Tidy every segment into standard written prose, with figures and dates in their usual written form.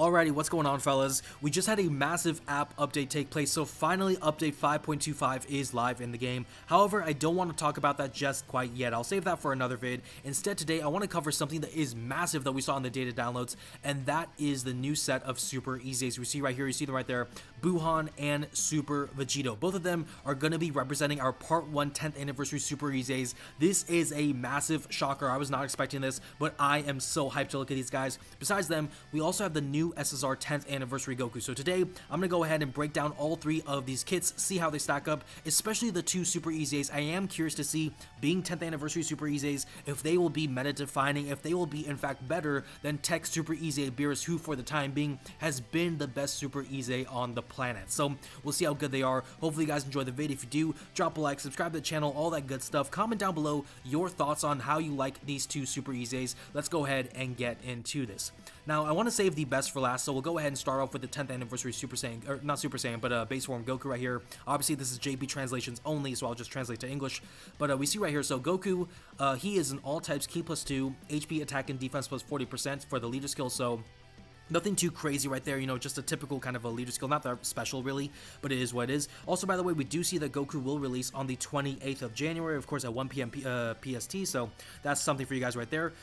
Alrighty, what's going on, fellas? We just had a massive app update take place, so finally update 5.25 is live in the game. However, I don't want to talk about that just quite yet. I'll save that for another vid. Instead, today I want to cover something that is massive that we saw in the data downloads, and that is the new set of Super EZAs. We see right here, you see them right there, Buuhan and Super VEGITO. Both of them are going to be representing our Part 1 10th Anniversary Super EZAs. This is a massive shocker. I was not expecting this, but I am so hyped to look at these guys. Besides them, we also have the new SSR 10th Anniversary Goku. So today, I'm going to go ahead and break down all three of these kits, see how they stack up, especially the two Super EZAs. I am curious to see, being 10th Anniversary Super EZAs, if they will be meta-defining, if they will be, in fact, better than Tech Super EZA Beerus, who, for the time being, has been the best Super EZA on the planet. So, we'll see how good they are. Hopefully, you guys enjoy the vid. If you do, drop a like, subscribe to the channel, all that good stuff. Comment down below your thoughts on how you like these two Super EZAs. Let's go ahead and get into this. Now, I want to save the best for last, so we'll go ahead and start off with the 10th Anniversary Super Saiyan, or not Super Saiyan, but base form Goku right here. Obviously, this is JP translations only, so I'll just translate to English. But we see right here, so Goku, he is an all types Ki +2, HP attack and defense plus 40% for the leader skill, so nothing too crazy right there, you know, just a typical kind of a leader skill, not that special really, but it is what it is. Also, by the way, we do see that Goku will release on the 28th of January, of course, at 1 p.m. PST, so that's something for you guys right there.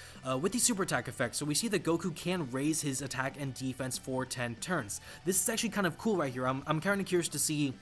With the super attack effect, so we see that Goku can raise his attack and defense for 10 turns. This is actually kind of cool right here. I'm kind of curious to see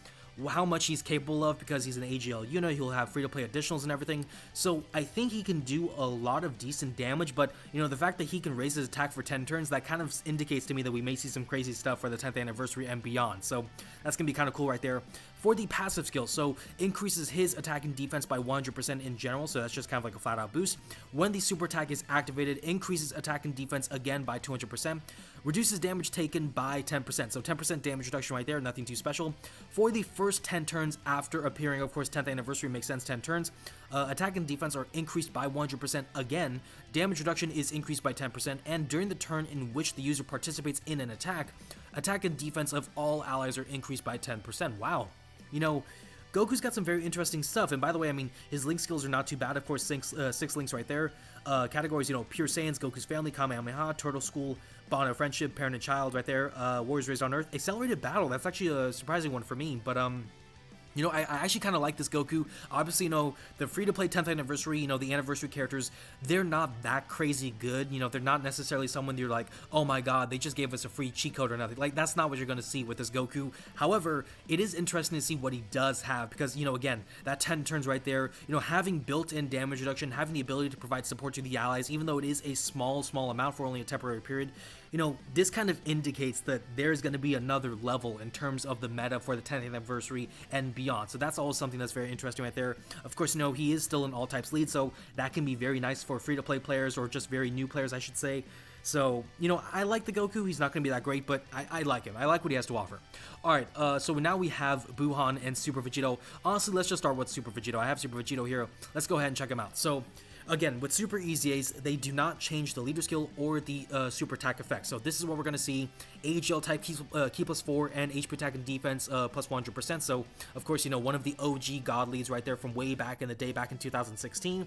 how much he's capable of, because he's an AGL unit, he'll have free-to-play additionals and everything, so I think he can do a lot of decent damage, but, you know, the fact that he can raise his attack for 10 turns, that kind of indicates to me that we may see some crazy stuff for the 10th Anniversary and beyond, so that's gonna be kind of cool right there. For the passive skill, so increases his attack and defense by 100% in general, so that's just kind of like a flat-out boost. When the super attack is activated, increases attack and defense again by 200%, reduces damage taken by 10%, so 10% damage reduction right there, nothing too special. For the first 10 turns after appearing, of course, 10th Anniversary makes sense, 10 turns, attack and defense are increased by 100% again, damage reduction is increased by 10%, and during the turn in which the user participates in an attack, attack and defense of all allies are increased by 10%. Wow. You know, Goku's got some very interesting stuff, and by the way, I mean, his link skills are not too bad, of course, 6 links right there. Categories, you know, Pure Saiyans, Goku's Family, Kamehameha, Turtle School, Bond of Friendship, Parent and Child right there, Warriors Raised on Earth, Accelerated Battle, that's actually a surprising one for me, but, you know, I actually kind of like this Goku. Obviously, you know, the free-to-play 10th Anniversary, you know, the anniversary characters, they're not that crazy good. You know, they're not necessarily someone you're like, oh my god, they just gave us a free cheat code or nothing. Like, that's not what you're going to see with this Goku. However, it is interesting to see what he does have because, you know, again, that 10 turns right there, you know, having built-in damage reduction, having the ability to provide support to the allies, even though it is a small amount for only a temporary period, you know, this kind of indicates that there's going to be another level in terms of the meta for the 10th Anniversary and beyond. So that's always something that's very interesting right there. Of course, you know, he is still an all-types lead, so that can be very nice for free-to-play players or just very new players, I should say. So, you know, I like the Goku. He's not going to be that great, but I like him. I like what he has to offer. Alright, so now we have Buuhan and Super VEGITO. Honestly, let's just start with Super VEGITO. I have Super VEGITO here. Let's go ahead and check him out. So, again, with Super EZAs, they do not change the leader skill or the super attack effect. So this is what we're going to see. AGL type Ki +4 and HP attack and defense plus 100%. So, of course, you know, one of the OG god leads right there from way back in the day, back in 2016.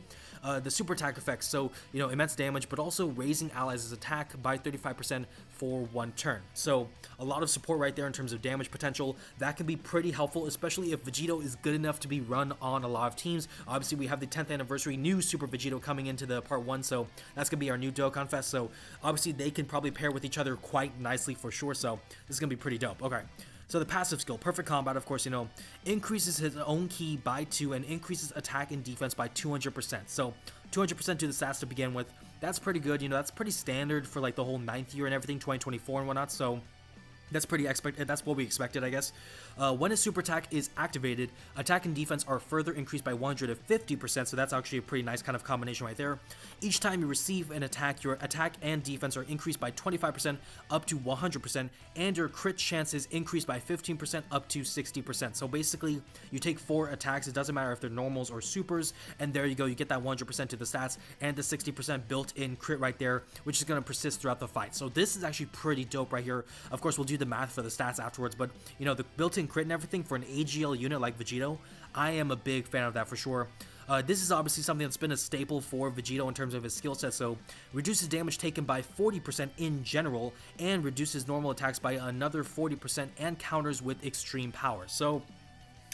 The super attack effects, so, you know, immense damage, but also raising allies' attack by 35% for 1 turn. So, a lot of support right there in terms of damage potential. That can be pretty helpful, especially if VEGITO is good enough to be run on a lot of teams. Obviously, we have the 10th Anniversary new Super VEGITO coming into the Part 1, so that's going to be our new Dokkan Fest, so obviously they can probably pair with each other quite nicely for sure, so this is going to be pretty dope. Okay, so the passive skill, Perfect Combat, of course, you know, increases his own ki by 2 and increases attack and defense by 200%, so 200% to the stats to begin with. That's pretty good, you know, that's pretty standard for like the whole 9th year and everything, 2024 and whatnot, so that's pretty expected. That's what we expected, I guess. When a super attack is activated, attack and defense are further increased by 150%, so that's actually a pretty nice kind of combination right there. Each time you receive an attack, your attack and defense are increased by 25% up to 100%, and your crit chances increased by 15% up to 60%. So basically, you take 4 attacks, it doesn't matter if they're normals or supers, and there you go, you get that 100% to the stats, and the 60% built-in crit right there, which is going to persist throughout the fight. So this is actually pretty dope right here. Of course, we'll do the math for the stats afterwards, but you know, the built-in crit and everything for an AGL unit like VEGITO, I am a big fan of that for sure. This is obviously something that's been a staple for Vegito in terms of his skill set, so reduces damage taken by 40% in general, and reduces normal attacks by another 40% and counters with extreme power. So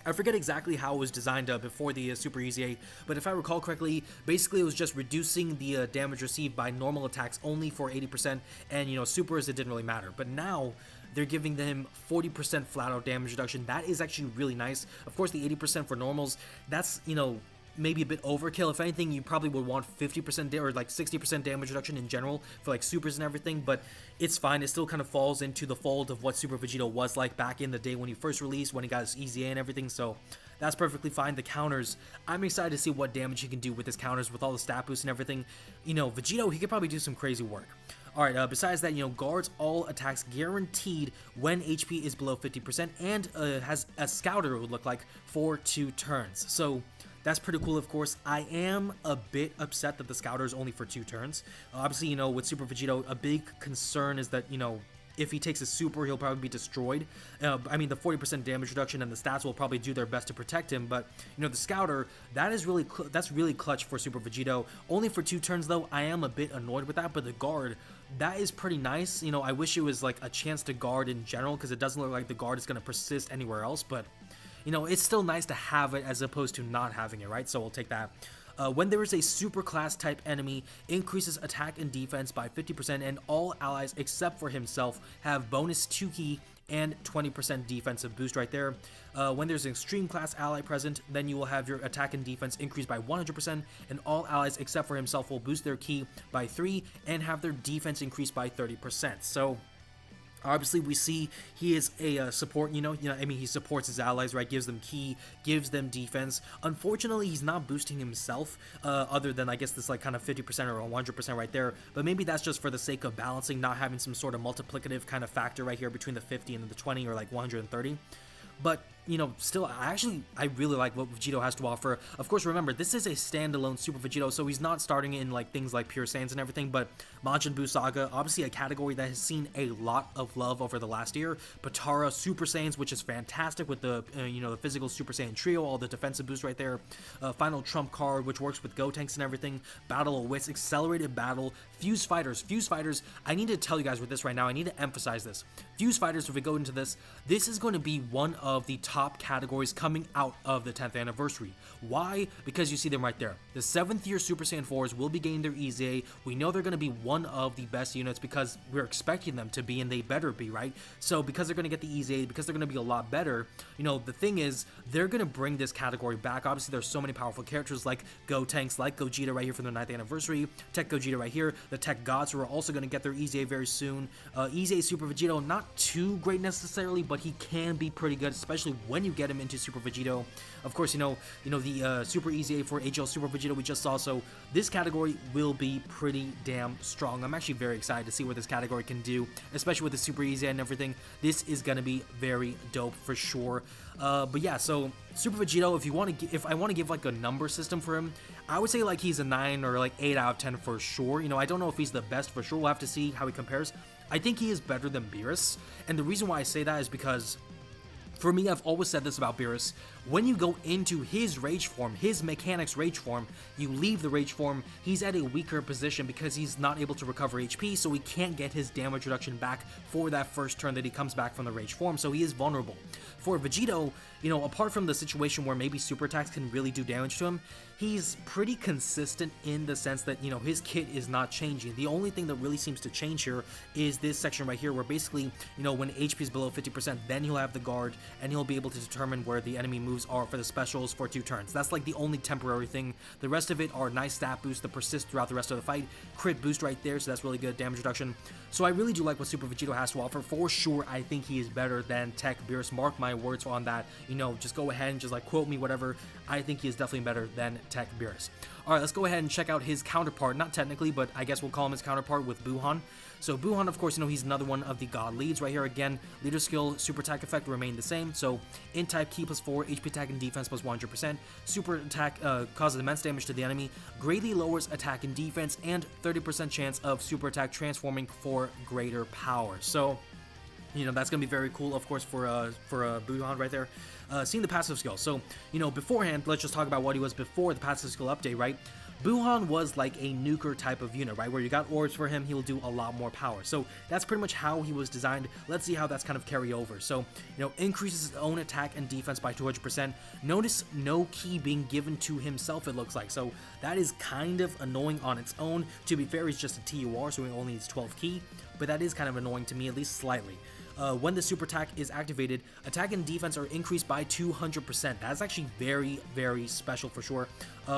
I forget exactly how it was designed before the Super EZA, but if I recall correctly, basically it was just reducing the damage received by normal attacks only for 80%, and supers, it didn't really matter. But now they're giving them 40% flat out damage reduction. That is actually really nice. Of course, the 80% for normals, that's, maybe a bit overkill. If anything, you probably would want 50% or like 60% damage reduction in general for like supers and everything, but it's fine. It still kind of falls into the fold of what Super Vegito was like back in the day when he first released, when he got his EZA and everything, so that's perfectly fine. The counters, I'm excited to see what damage he can do with his counters, with all the stat boosts and everything. Vegito, he could probably do some crazy work. Alright, besides that, guards all attacks guaranteed when HP is below 50%, and has a scouter, it would look like, for 2 turns. So that's pretty cool, of course. I am a bit upset that the scouter is only for 2 turns. Obviously, with Super Vegito, a big concern is that, if he takes a super, he'll probably be destroyed. I mean, the 40% damage reduction and the stats will probably do their best to protect him, but, the scouter, that's really clutch for Super Vegito. Only for 2 turns, though. I am a bit annoyed with that, but the guard, that is pretty nice. I wish it was, like, a chance to guard in general, because it doesn't look like the guard is going to persist anywhere else, but it's still nice to have it as opposed to not having it, right? So we'll take that. When there is a super class type enemy, increases attack and defense by 50%, and all allies except for himself have bonus 2 key and 20% defensive boost right there. When there's an extreme class ally present, then you will have your attack and defense increased by 100%, and all allies except for himself will boost their key by 3 and have their defense increased by 30%. So obviously, we see he is a support, he supports his allies, right? Gives them key, gives them defense. Unfortunately, he's not boosting himself, other than, I guess, this, like, kind of 50% or 100% right there. But maybe that's just for the sake of balancing, not having some sort of multiplicative kind of factor right here between the 50 and the 20, or, like, 130. But, still, I really like what Vegito has to offer. Of course, remember, this is a standalone Super Vegito, so he's not starting in, like, things like Pure Saiyans and everything, but Majin Buu Saga, obviously a category that has seen a lot of love over the last year. Potara Super Saiyans, which is fantastic with the, the physical Super Saiyan trio, all the defensive boosts right there. Final Trump card, which works with Gotenks and everything. Battle of Wits, Accelerated Battle, Fuse Fighters. Fuse Fighters, I need to tell you guys with this right now, I need to emphasize this. Fuse Fighters, if we go into this is going to be one of the top categories coming out of the 10th anniversary. Why? Because you see them right there. The 7th year Super Saiyan 4s will be getting their EZA. We know they're going to be one of the best units because we're expecting them to be, and they better be, right? So because they're going to get the EZA, because they're going to be a lot better, the thing is, they're going to bring this category back. Obviously, there's so many powerful characters like Gotenks, like Gogeta right here from the 9th anniversary, Tech Gogeta right here, the Tech Gods who are also going to get their EZA very soon. EZA Super Vegito, not too great necessarily, but he can be pretty good, especially when you get him into Super Vegito. Of course, the Super EZA for HL Super Vegito we just saw, so this category will be pretty damn strong. I'm actually very excited to see what this category can do, especially with the Super EZA and everything. This is going to be very dope for sure. But yeah, so Super Vegito, if I want to give like a number system for him, I would say like he's a 9 or like 8 out of 10 for sure. I don't know if he's the best for sure. We'll have to see how he compares. I think he is better than Beerus, and the reason why I say that is because, for me, I've always said this about Beerus. When you go into his rage form, his mechanics rage form, you leave the rage form, he's at a weaker position because he's not able to recover HP, so he can't get his damage reduction back for that first turn that he comes back from the rage form, so he is vulnerable. For Vegito, apart from the situation where maybe super attacks can really do damage to him, he's pretty consistent in the sense that, his kit is not changing. The only thing that really seems to change here is this section right here, where basically, when HP is below 50%, then he'll have the guard, and he'll be able to determine where the enemy moves are for the specials for 2 turns. That's like the only temporary thing. The rest of it are nice stat boosts that persist throughout the rest of the fight. Crit boost right there, so that's really good damage reduction. So I really do like what Super Vegito has to offer. For sure, I think he is better than Tech Beerus. Mark my words on that. Just go ahead and just like quote me, whatever. I think he is definitely better than Tech Beerus. Alright, let's go ahead and check out his counterpart. Not technically, but I guess we'll call him his counterpart with Buuhan. So Buuhan, of course, he's another one of the God leads right here. Again, leader skill, super attack effect remain the same. So in type key +4, HP attack and defense +100%. Super attack causes immense damage to the enemy, greatly lowers attack and defense, and 30% chance of super attack transforming for greater power. So That's gonna be very cool, of course, for Buuhan right there. Seeing the passive skill. So, beforehand, let's just talk about what he was before the passive skill update, right? Buuhan was like a nuker type of unit, right? Where you got orbs for him, he'll do a lot more power. So that's pretty much how he was designed. Let's see how that's kind of carry over. So, increases his own attack and defense by 200%. Notice no key being given to himself, it looks like. So that is kind of annoying on its own. To be fair, he's just a TUR, so he only needs 12 key. But that is kind of annoying to me, at least slightly. When the super attack is activated, attack and defense are increased by 200%. That's actually very, very special for sure.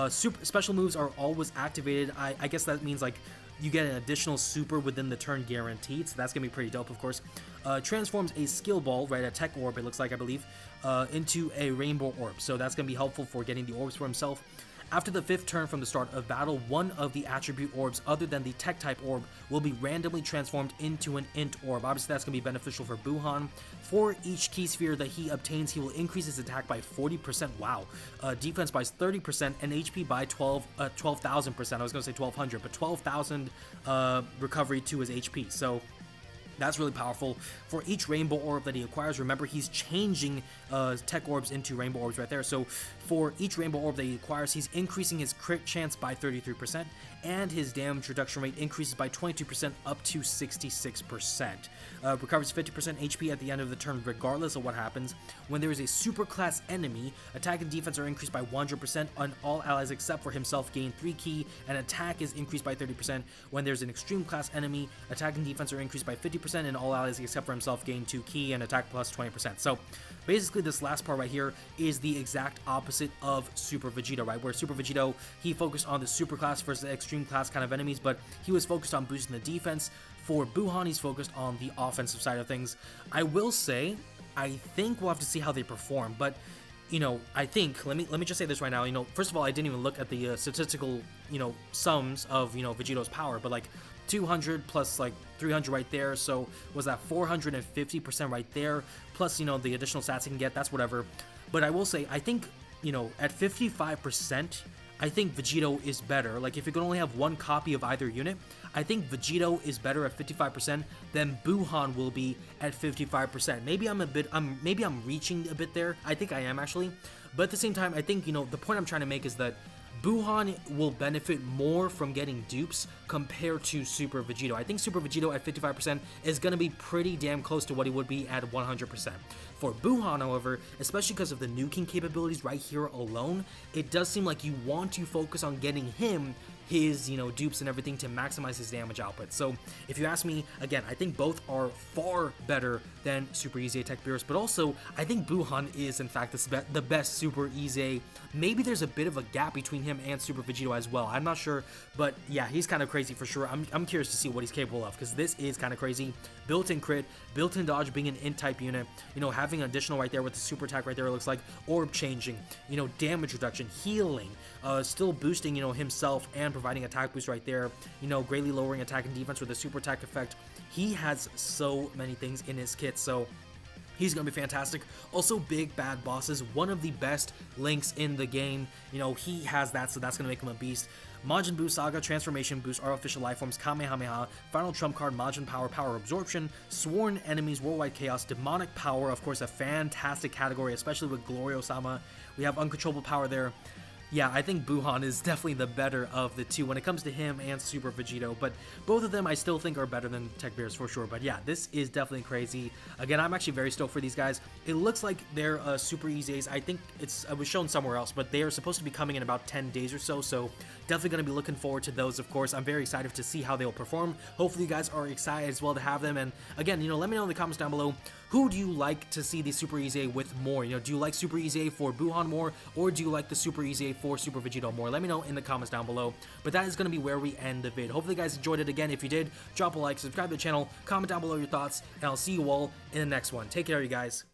Special moves are always activated. I guess that means like you get an additional super within the turn guaranteed, so that's gonna be pretty dope, of course. Transforms a skill ball, right, a tech orb, it looks like, I believe, into a rainbow orb. So that's gonna be helpful for getting the orbs for himself. After the 5th turn from the start of battle, one of the attribute orbs other than the tech type orb will be randomly transformed into an int orb. Obviously that's going to be beneficial for Buuhan. For each key sphere that he obtains, he will increase his attack by 40%, wow, defense by 30%, and HP by 12,000%. I was going to say 1,200, but 12,000 recovery to his HP. So that's really powerful. For each rainbow orb that he acquires, remember he's changing tech orbs into rainbow orbs right there. So for each rainbow orb that he acquires, he's increasing his crit chance by 33%, and his damage reduction rate increases by 22% up to 66%. Recovers 50% HP at the end of the turn regardless of what happens. When there is a super class enemy, attack and defense are increased by 100% on all allies except for himself gain 3 key, and attack is increased by 30%. When there's an extreme class enemy, attack and defense are increased by 50%, and all allies except for himself gain 2 key and attack plus 20%. So basically this last part right here is the exact opposite of Super Vegito, right? Where Super Vegito, he focused on the super class versus extreme class kind of enemies, but he was focused on boosting the defense. For Buuhan, he's focused on the offensive side of things. I will say, I think we'll have to see how they perform, but I think, let me just say this right now, first of all, I didn't even look at the statistical, sums of, Vegito's power, but like 200 plus like 300 right there, so was that 450% right there, plus, the additional stats he can get, that's whatever. But I will say, I think, at 55%, I think Vegito is better. Like, if you can only have one copy of either unit, I think Vegito is better at 55% than Buuhan will be at 55%. Maybe I'm reaching a bit there. I think I am, actually. But at the same time, I think, the point I'm trying to make is that Buuhan will benefit more from getting dupes compared to Super Vegito. I think Super Vegito at 55% is going to be pretty damn close to what he would be at 100%. For Buuhan, however, especially because of the nuking capabilities right here alone, it does seem like you want to focus on getting him his, dupes and everything to maximize his damage output. So if you ask me, again, I think both are far better than Super Easy Tech Beerus, but also I think Buuhan is in fact the best Super Easy. Maybe there's a bit of a gap between him and Super Vegito as well. I'm not sure, but yeah, he's kind of crazy for sure. I'm curious to see what he's capable of, because this is kind of crazy. Built-in crit, built-in dodge being an int type unit, having additional right there with the super attack right there, it looks like, orb changing, damage reduction, healing, still boosting, himself and providing attack boost right there, greatly lowering attack and defense with the super attack effect. He has so many things in his kit, so he's going to be fantastic. Also, big bad bosses, one of the best links in the game. He has that, so that's going to make him a beast. Majin Buu Saga, Transformation Boost, Artificial Life Forms, Kamehameha, Final Trump Card, Majin Power, Power Absorption, Sworn Enemies, Worldwide Chaos, Demonic Power, of course, a fantastic category, especially with Glorio-sama. We have Uncontrollable Power there. Yeah, I think Buuhan is definitely the better of the two when it comes to him and Super Vegito, but both of them I still think are better than Tech Beerus for sure. But yeah, this is definitely crazy. Again, I'm actually very stoked for these guys. It looks like they're Super Easys. I think it was shown somewhere else, but they are supposed to be coming in about 10 days or so, so definitely going to be looking forward to those, of course. I'm very excited to see how they'll perform. Hopefully you guys are excited as well to have them, and again, let me know in the comments down below, who do you like to see the Super Easy with more? Do you like Super Easy for Buuhan more, or do you like the Super Easy for Super Vegito more? Let me know in the comments down below. But that is going to be where we end the vid. Hopefully you guys enjoyed it. Again, if you did, drop a like, subscribe to the channel, comment down below your thoughts, and I'll see you all in the next one. Take care, you guys.